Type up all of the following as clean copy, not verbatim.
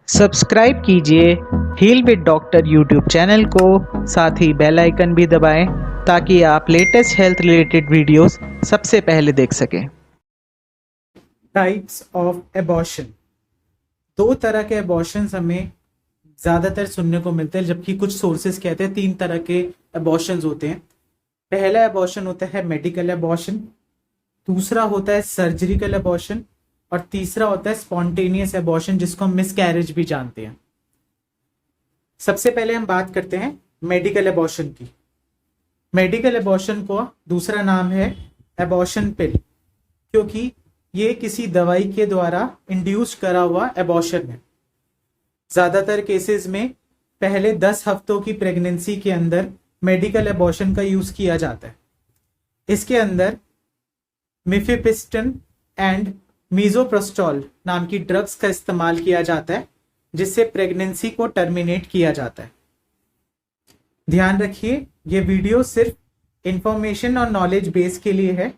Subscribe कीजिए heal with doctor YouTube channel को, साथ ही बेल आइकन भी दबाएं ताकि आप लेटेस्ट हेल्थ रिलेटेड वीडियोस सबसे पहले देख सकें। Types of abortion. दो तरह के एबॉर्शंस हमें ज़्यादातर सुनने को मिलते हैं, जबकि कुछ सोर्सेज कहते हैं 3 तरह के एबॉर्शंस होते हैं। पहला एबॉर्शन होता है मेडिकल एबॉर्शन, दूसरा होता है सर्जिकल एबॉर्शन और तीसरा होता है स्पॉन्टेनियस एबॉर्शन, जिसको हम मिसकैरेज भी जानते हैं। सबसे पहले हम बात करते हैं मेडिकल एबॉर्शन की। मेडिकल एबॉर्शन को दूसरा नाम है एबॉर्शन पिल, क्योंकि ये किसी दवाई के द्वारा इंड्यूस करा हुआ एबॉर्शन है। ज्यादातर केसेस में पहले 10 हफ्तों की प्रेगनेंसी के अंदर मेडिकल एबॉर्शन का यूज किया जाता है। इसके अंदर मिफेप्रिस्टन एंड मीजोप्रोस्टॉल नाम की ड्रग्स का इस्तेमाल किया जाता है, जिससे प्रेगनेंसी को टर्मिनेट किया जाता है। ध्यान रखिए, ये वीडियो सिर्फ इंफॉर्मेशन और नॉलेज बेस के लिए है।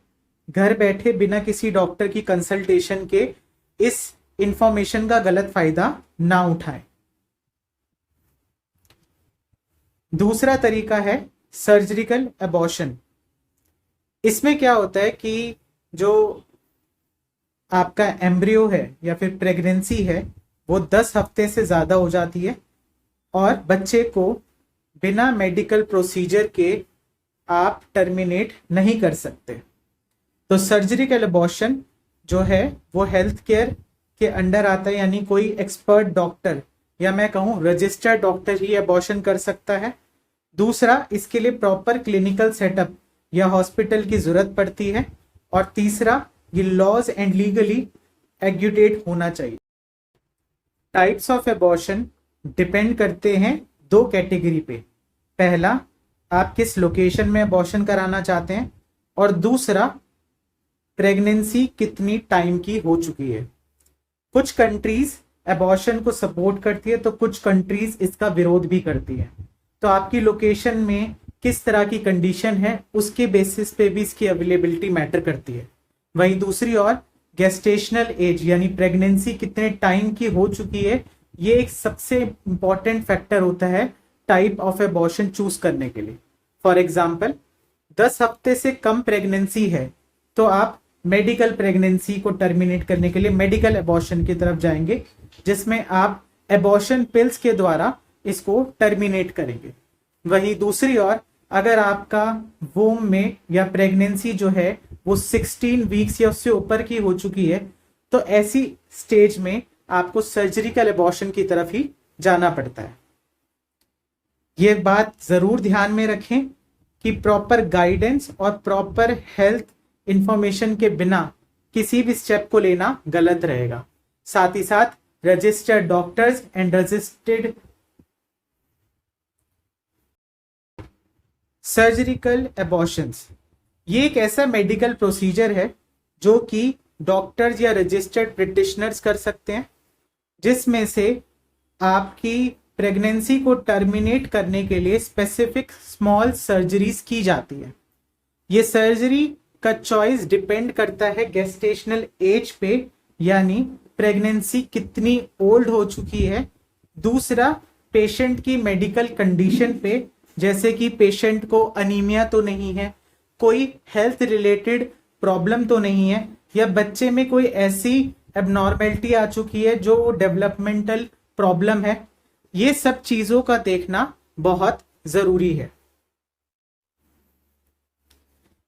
घर बैठे बिना किसी डॉक्टर की कंसल्टेशन के इस इंफॉर्मेशन का गलत फायदा ना उठाएं। दूसरा तरीका है सर्जिकल एबॉर्शन। इसमें क्या होता है कि जो आपका एम्ब्रियो है या फिर प्रेगनेंसी है वो 10 हफ्ते से ज्यादा हो जाती है और बच्चे को बिना मेडिकल प्रोसीजर के आप टर्मिनेट नहीं कर सकते। तो सर्जिकल एबॉर्शन जो है वो हेल्थ केयर के अंडर आता है, यानी कोई एक्सपर्ट डॉक्टर या मैं कहूँ रजिस्टर्ड डॉक्टर ही एबॉर्शन कर सकता है। दूसरा, इसके लिए प्रॉपर क्लिनिकल सेटअप या हॉस्पिटल की जरूरत पड़ती है। और तीसरा, ये लॉज एंड लीगली एग्यूटेट होना चाहिए। टाइप्स ऑफ एबॉर्शन डिपेंड करते हैं 2 कैटेगरी पे। पहला, आप किस लोकेशन में एबॉर्शन कराना चाहते हैं, और दूसरा, प्रेगनेंसी कितनी टाइम की हो चुकी है। कुछ कंट्रीज एबॉर्शन को सपोर्ट करती है तो कुछ कंट्रीज इसका विरोध भी करती है। तो आपकी लोकेशन में किस तरह की कंडीशन है उसके बेसिस पे भी इसकी अवेलेबिलिटी मैटर करती है। वहीं दूसरी ओर गेस्टेशनल एज यानी प्रेगनेंसी कितने टाइम की हो चुकी है, ये एक सबसे इंपॉर्टेंट फैक्टर होता है टाइप ऑफ एबॉर्शन चूज करने के लिए। फॉर एग्जाम्पल, 10 हफ्ते से कम प्रेगनेंसी है तो आप मेडिकल प्रेगनेंसी को टर्मिनेट करने के लिए मेडिकल एबॉर्शन की तरफ जाएंगे, जिसमें आप एबॉर्शन पिल्स के द्वारा इसको टर्मिनेट करेंगे। वहीं दूसरी ओर अगर आपका वोम में या प्रेगनेंसी जो है वो 16 वीक्स या उससे ऊपर की हो चुकी है, तो ऐसी स्टेज में आपको सर्जिकल एबॉर्शन की तरफ ही जाना पड़ता है। ये बात जरूर ध्यान में रखें कि प्रॉपर गाइडेंस और प्रॉपर हेल्थ इंफॉर्मेशन के बिना किसी भी स्टेप को लेना गलत रहेगा। साथ ही साथ registered doctors and registered surgical abortions, ये एक ऐसा मेडिकल प्रोसीजर है जो कि डॉक्टर्स या रजिस्टर्ड प्रैक्टिशनर्स कर सकते हैं, जिसमें से आपकी प्रेगनेंसी को टर्मिनेट करने के लिए स्पेसिफिक स्मॉल सर्जरीज की जाती है। ये सर्जरी का चॉइस डिपेंड करता है गेस्टेशनल एज पे, यानी प्रेगनेंसी कितनी ओल्ड हो चुकी है। दूसरा, पेशेंट की मेडिकल कंडीशन पे, जैसे कि पेशेंट को अनीमिया तो नहीं है, कोई हेल्थ रिलेटेड प्रॉब्लम तो नहीं है, या बच्चे में कोई ऐसी एबनॉर्मेलिटी आ चुकी है जो डेवलपमेंटल प्रॉब्लम है। ये सब चीजों का देखना बहुत जरूरी है।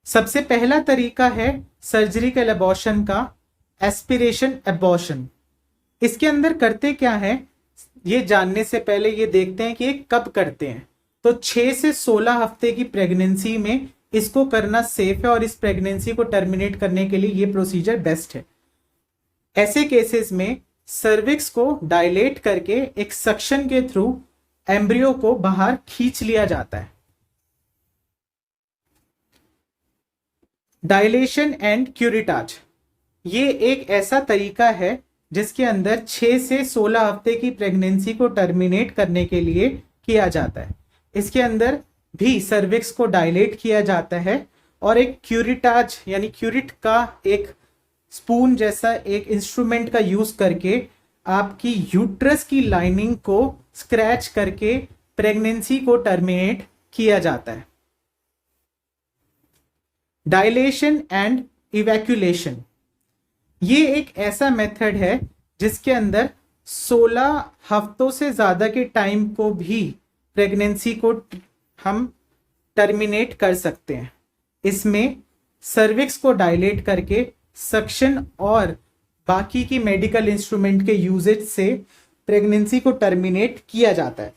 सबसे पहला तरीका है सर्जिकल एबॉर्शन का एस्पिरेशन एबॉर्शन। इसके अंदर करते क्या है, ये जानने से पहले ये देखते हैं कि ये कब करते हैं। तो 6 से 16 हफ्ते की प्रेगनेंसी में इसको करना सेफ है और इस प्रेगनेंसी को टर्मिनेट करने के लिए ये प्रोसीजर बेस्ट है। ऐसे केसेस में सर्विक्स को डायलेट करके एक सक्शन के थ्रू एम्ब्रियो को बाहर खींच लिया जाता है। डायलेशन एंड क्यूरिटाज, ये एक ऐसा तरीका है जिसके अंदर 6 से 16 हफ्ते की प्रेगनेंसी को टर्मिनेट करने के लिए किया जाता है। इसके अंदर भी सर्विक्स को डायलेट किया जाता है और एक क्यूरिटाज यानी क्यूरिट का एक स्पून जैसा एक इंस्ट्रूमेंट का यूज करके आपकी यूट्रस की लाइनिंग को स्क्रैच करके प्रेगनेंसी को टर्मिनेट किया जाता है। डायलेशन एंड इवैक्यूलेशन, ये एक ऐसा मेथड है जिसके अंदर 16 हफ्तों से ज़्यादा के टाइम को भी प्रेगनेंसी को हम टर्मिनेट कर सकते हैं। इसमें सर्विक्स को डायलेट करके सक्शन और बाकी की मेडिकल इंस्ट्रूमेंट के यूजेज से प्रेगनेंसी को टर्मिनेट किया जाता है।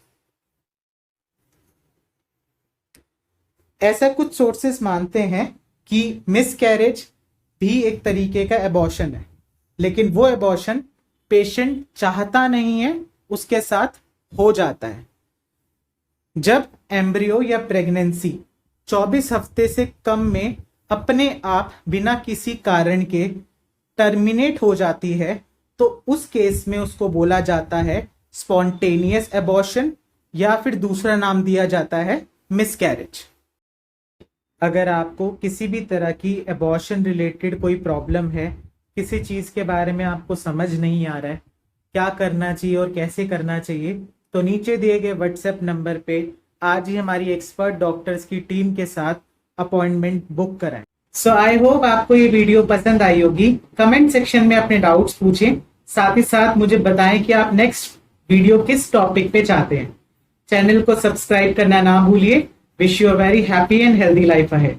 ऐसा कुछ सोर्सेस मानते हैं कि मिसकैरेज भी एक तरीके का एबॉर्शन है, लेकिन वो एबॉर्शन पेशेंट चाहता नहीं है, उसके साथ हो जाता है। जब एम्ब्रियो या प्रेगनेंसी 24 हफ्ते से कम में अपने आप बिना किसी कारण के टर्मिनेट हो जाती है, तो उस केस में उसको बोला जाता है स्पॉन्टेनियस एबॉर्शन, या फिर दूसरा नाम दिया जाता है मिसकैरेज। अगर आपको किसी भी तरह की एबॉर्शन रिलेटेड कोई प्रॉब्लम है, किसी चीज़ के बारे में आपको समझ नहीं आ रहा है, क्या करना चाहिए और कैसे करना चाहिए, तो नीचे दिए गए व्हाट्सएप नंबर पे आज ही हमारी एक्सपर्ट डॉक्टर्स की टीम के साथ अपॉइंटमेंट बुक कराएं। सो आई होप आपको ये वीडियो पसंद आई होगी। कमेंट सेक्शन में अपने डाउट्स पूछें, साथ ही साथ मुझे बताएं कि आप नेक्स्ट वीडियो किस टॉपिक पे चाहते हैं। चैनल को सब्सक्राइब करना ना भूलिए। Wish you a very happy and healthy life ahead.